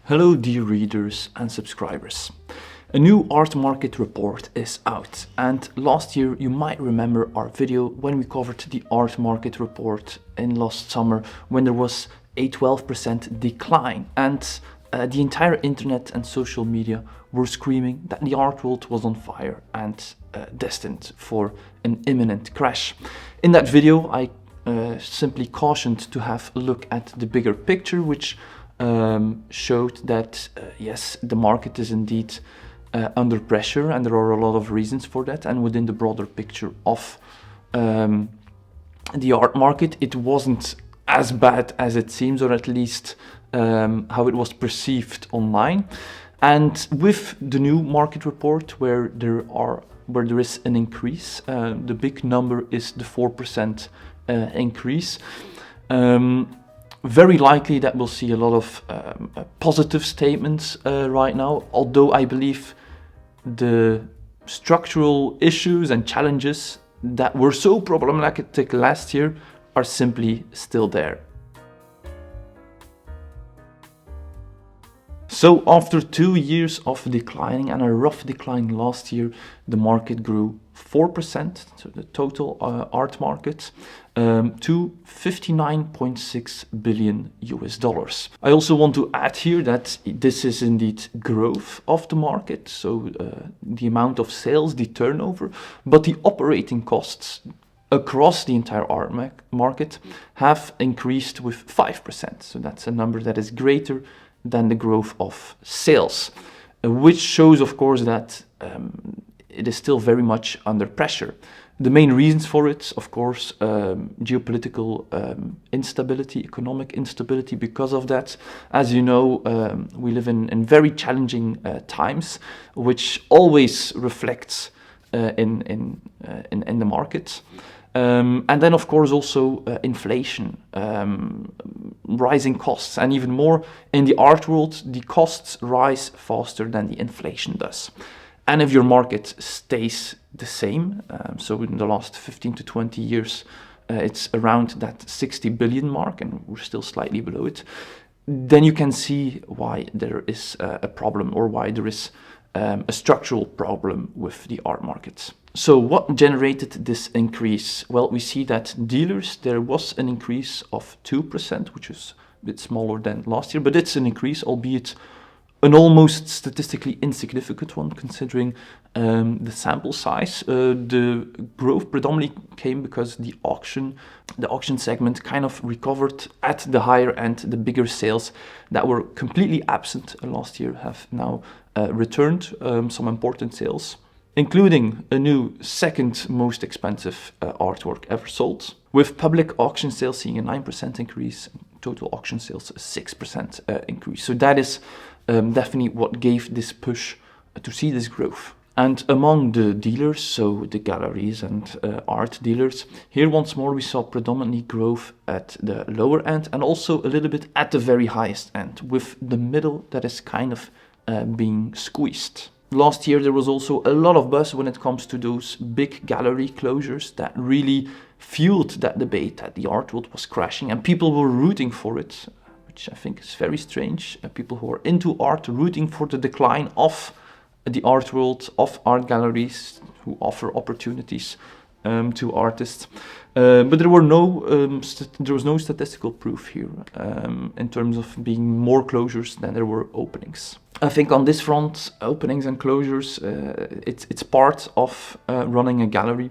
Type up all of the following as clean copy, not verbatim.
Hello dear readers and subscribers. A new art market report is out, and last year you might remember our video when we covered the art market report in last summer when there was a 12% decline, and the entire internet and social media were screaming that the art world was on fire and destined for an imminent crash. In that video I simply cautioned to have a look at the bigger picture, which showed that yes, the market is indeed under pressure, and there are a lot of reasons for that. And within the broader picture of the art market, it wasn't as bad as it seems, or at least how it was perceived online. And with the new market report, where there is an increase, the big number is the 4% increase. Very likely that we'll see a lot of positive statements right now, although I believe the structural issues and challenges that were so problematic last year are simply still there. So after 2 years of declining and a rough decline last year, the market grew 4%, so the total art market, to $59.6 billion. I also want to add here that this is indeed growth of the market, so the amount of sales, the turnover, but the operating costs across the entire art market have increased with 5%. So that's a number that is greater than the growth of sales, which shows, of course, that it is still very much under pressure. The main reasons for it, of course, geopolitical instability, economic instability. Because of that, as you know, we live in very challenging times, which always reflects in the market. And then, of course, also inflation, rising costs, and even more in the art world, the costs rise faster than the inflation does. And if your market stays the same, so in the last 15 to 20 years, it's around that 60 billion mark, and we're still slightly below it, then you can see why there is a problem, or why there is a structural problem with the art markets. So what generated this increase? Well, we see that dealers, there was an increase of 2%, which is a bit smaller than last year, but it's an increase, albeit an almost statistically insignificant one, considering the sample size. The growth predominantly came because the auction segment kind of recovered at the higher end. The bigger sales that were completely absent last year have now returned, some important sales, including a new second most expensive artwork ever sold, with public auction sales seeing a 9% increase, total auction sales a 6% increase. So that is definitely what gave this push to see this growth. And among the dealers, so the galleries and art dealers, here once more we saw predominantly growth at the lower end, and also a little bit at the very highest end, with the middle that is kind of being squeezed. Last year there was also a lot of buzz when it comes to those big gallery closures that really fueled that debate that the art world was crashing, and people were rooting for it, which I think is very strange. People who are into art rooting for the decline of the art world, of art galleries who offer opportunities to artists. But there was no statistical proof here in terms of being more closures than there were openings. I think on this front, openings and closures, it's part of running a gallery,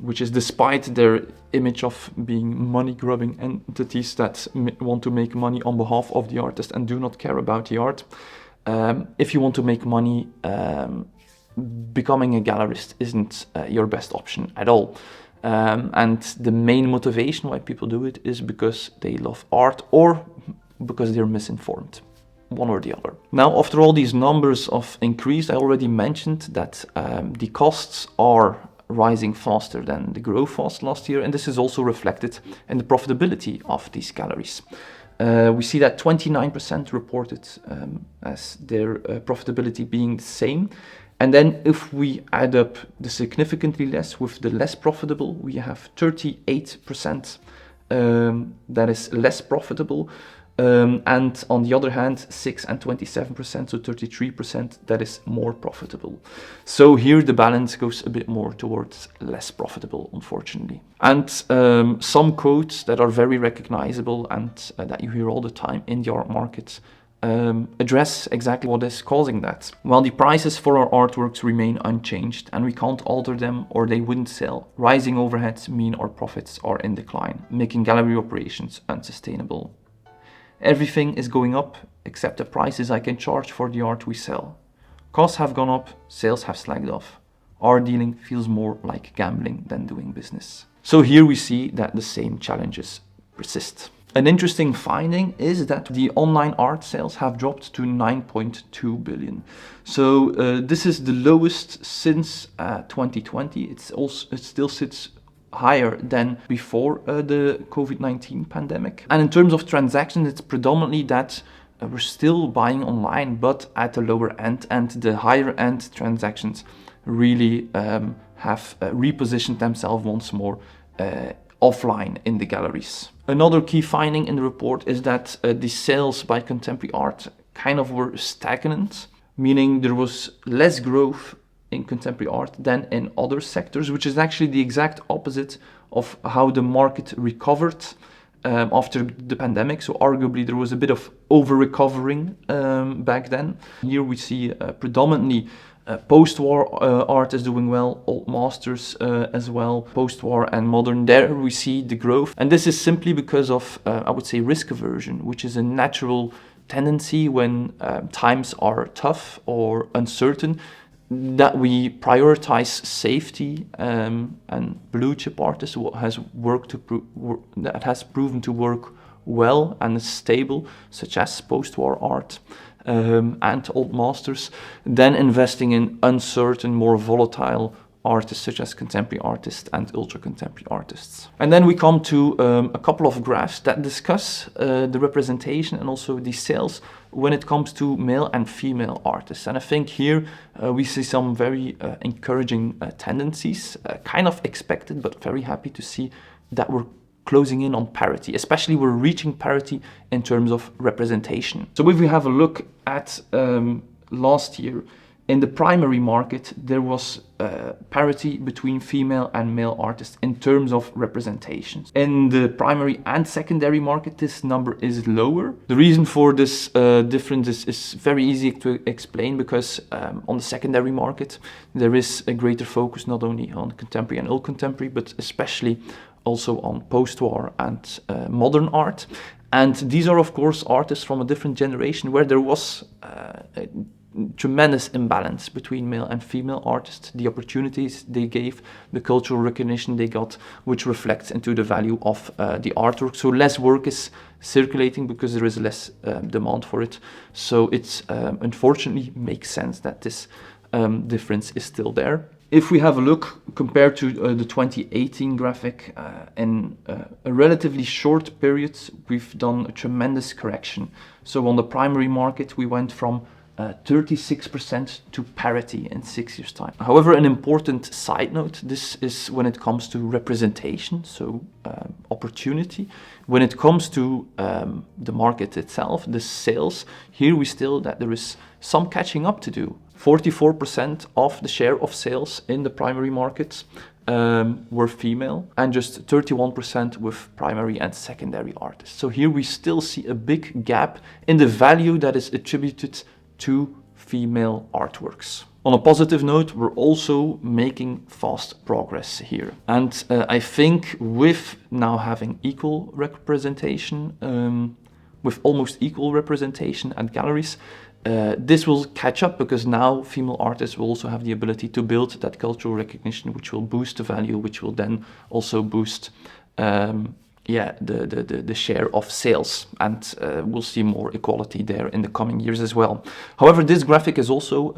which is, despite their image of being money-grubbing entities that want to make money on behalf of the artist and do not care about the art. If you want to make money, becoming a gallerist isn't your best option at all. And the main motivation why people do it is because they love art, or because they're misinformed. One or the other. Now, after all these numbers of increase, I already mentioned that the costs are rising faster than the growth was last year, and this is also reflected in the profitability of these galleries. We see that 29% reported as their profitability being the same, and then if we add up the significantly less with the less profitable, we have 38% that is less profitable, And on the other hand, 6 and 27%, so 33%, that is more profitable. So here the balance goes a bit more towards less profitable, unfortunately. And some quotes that are very recognizable and that you hear all the time in the art market address exactly what is causing that. Well, the prices for our artworks remain unchanged and we can't alter them or they wouldn't sell. Rising overheads mean our profits are in decline, making gallery operations unsustainable. Everything is going up except the prices I can charge for the art we sell. Costs have gone up, sales have slacked off. Our dealing feels more like gambling than doing business. So here we see that the same challenges persist. An interesting finding is that the online art sales have dropped to 9.2 billion. So this is the lowest since 2020. It still sits higher than before the COVID-19 pandemic. And in terms of transactions, it's predominantly that we're still buying online, but at the lower end, and the higher end transactions really have repositioned themselves once more offline in the galleries. Another key finding in the report is that the sales by contemporary art kind of were stagnant, meaning there was less growth in contemporary art than in other sectors, which is actually the exact opposite of how the market recovered after the pandemic. So arguably there was a bit of over-recovering back then. Here we see predominantly post-war art is doing well, old masters as well, post-war and modern. There we see the growth. And this is simply because of, I would say, risk aversion, which is a natural tendency when times are tough or uncertain, that we prioritize safety, and blue chip artists has proven to work well and is stable, such as post-war art and old masters, than investing in uncertain, more volatile artists such as contemporary artists and ultra-contemporary artists. And then we come to a couple of graphs that discuss the representation and also the sales when it comes to male and female artists. And I think here we see some very encouraging tendencies, kind of expected, but very happy to see that we're closing in on parity, especially we're reaching parity in terms of representation. So if we have a look at last year, in the primary market, there was parity between female and male artists in terms of representations. In the primary and secondary market, this number is lower. The reason for this difference is very easy to explain, because on the secondary market, there is a greater focus not only on contemporary and old contemporary, but especially also on post-war and modern art. And these are, of course, artists from a different generation where there was a tremendous imbalance between male and female artists, the opportunities they gave, the cultural recognition they got, which reflects into the value of the artwork. So less work is circulating because there is less demand for it. So it's unfortunately makes sense that this difference is still there. If we have a look compared to the 2018 graphic, in a relatively short period, we've done a tremendous correction. So on the primary market, we went from 36% to parity in 6 years' time. However, an important side note, this is when it comes to representation, so opportunity. When it comes to the market itself, the sales, here we still that there is some catching up to do. 44% of the share of sales in the primary markets were female, and just 31% with primary and secondary artists. So here we still see a big gap in the value that is attributed to female artworks. On a positive note, we're also making fast progress here. And I think with now having equal representation, with almost equal representation at galleries, this will catch up, because now female artists will also have the ability to build that cultural recognition, which will boost the value, which will then also boost the share of sales, and we'll see more equality there in the coming years as well. However, this graphic is also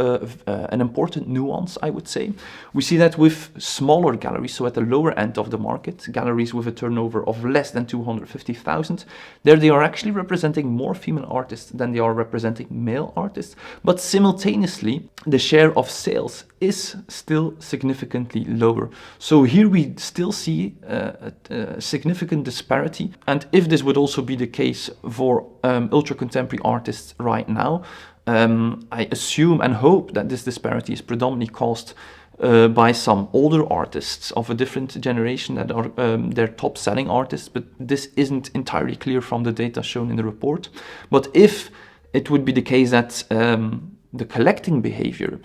an important nuance, I would say. We see that with smaller galleries, so at the lower end of the market, galleries with a turnover of less than 250,000, there they are actually representing more female artists than they are representing male artists, but simultaneously the share of sales is still significantly lower. So here we still see a significant disparity. And if this would also be the case for ultra-contemporary artists right now, I assume and hope that this disparity is predominantly caused by some older artists of a different generation that are their top-selling artists, but this isn't entirely clear from the data shown in the report. But if it would be the case that the collecting behavior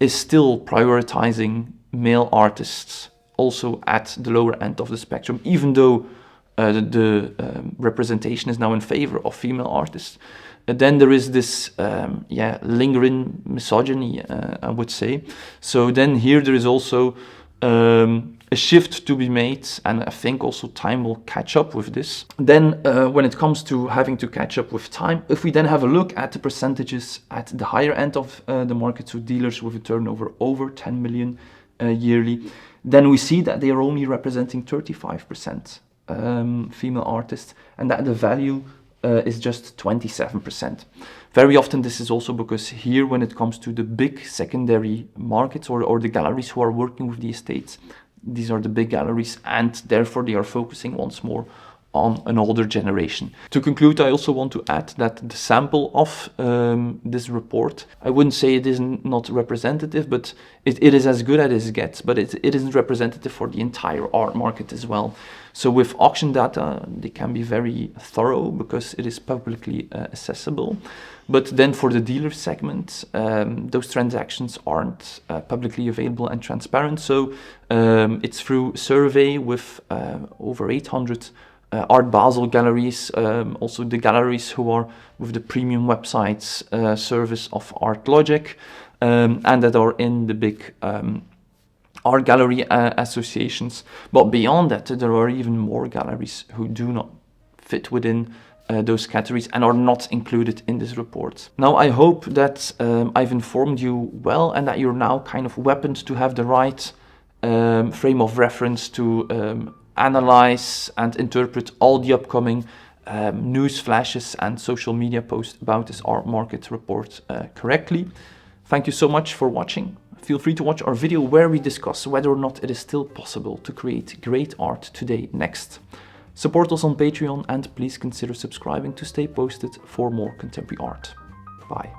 is still prioritizing male artists also at the lower end of the spectrum, even though the representation is now in favor of female artists, then there is this lingering misogyny, I would say. So then here there is also a shift to be made, and I think also time will catch up with this. Then when it comes to having to catch up with time, if we then have a look at the percentages at the higher end of the market, so dealers with a turnover over 10 million yearly, then we see that they are only representing 35% female artists, and that the value is just 27%. Very often this is also because here, when it comes to the big secondary markets or the galleries who are working with the estates, these are the big galleries, and therefore they are focusing once more on an older generation. To conclude, I also want to add that the sample of this report, I wouldn't say it is not representative, but it is as good as it gets, but it isn't representative for the entire art market as well. So with auction data, they can be very thorough because it is publicly accessible. But then for the dealer segment, those transactions aren't publicly available and transparent. So it's through survey with over 800 Art Basel galleries, also the galleries who are with the premium websites service of ArtLogic, and that are in the big art gallery associations. But beyond that, there are even more galleries who do not fit within those categories and are not included in this report. Now, I hope that I've informed you well, and that you're now kind of weaponed to have the right frame of reference to analyze and interpret all the upcoming news flashes and social media posts about this art market report correctly. Thank you so much for watching. Feel free to watch our video where we discuss whether or not it is still possible to create great art today next. Support us on Patreon, and please consider subscribing to stay posted for more contemporary art. Bye.